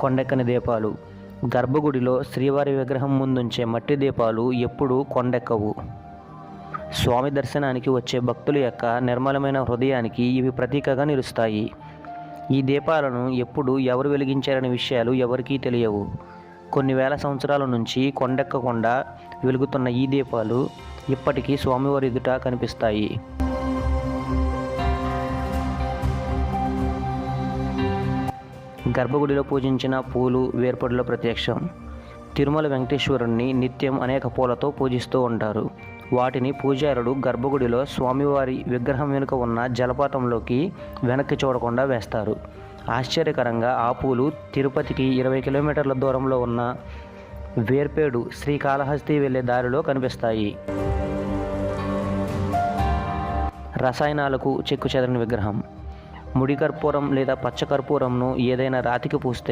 కొండెక్కని దీపాలు. గర్భగుడిలో శ్రీవారి విగ్రహం ముందుంచే మట్టి దీపాలు ఎప్పుడూ కొండెక్కవు. స్వామి దర్శనానికి వచ్చే భక్తుల యొక్క నిర్మలమైన హృదయానికి ఇవి ప్రతీకగా నిలుస్తాయి. ఈ దీపాలను ఎప్పుడు ఎవరు వెలిగించారనే విషయాలు ఎవరికీ తెలియవు. కొన్ని వేల సంవత్సరాల నుంచి కొండెక్కకుండా వెలుగుతున్న ఈ దీపాలు ఇప్పటికీ స్వామివారి ఎదుట కనిపిస్తాయి. గర్భగుడిలో పూజించిన పూలు వేర్పడిలో ప్రత్యక్షం. తిరుమల వెంకటేశ్వరుణ్ణి నిత్యం అనేక పూలతో పూజిస్తూ ఉంటారు. వాటిని పూజారులు గర్భగుడిలో స్వామివారి విగ్రహం వెనుక ఉన్న జలపాతంలోకి వెనక్కి చూడకుండా వేస్తారు. ఆశ్చర్యకరంగా ఆ పూలు తిరుపతికి 20 కిలోమీటర్ల దూరంలో ఉన్న వేర్పేడు శ్రీకాళహస్తి వెళ్లే దారిలో కనిపిస్తాయి. రసాయనాలకు చెక్కు చెదరని విగ్రహం. ముడి కర్పూరం లేదా పచ్చ కర్పూరంను ఏదైనా రాతికి పూస్తే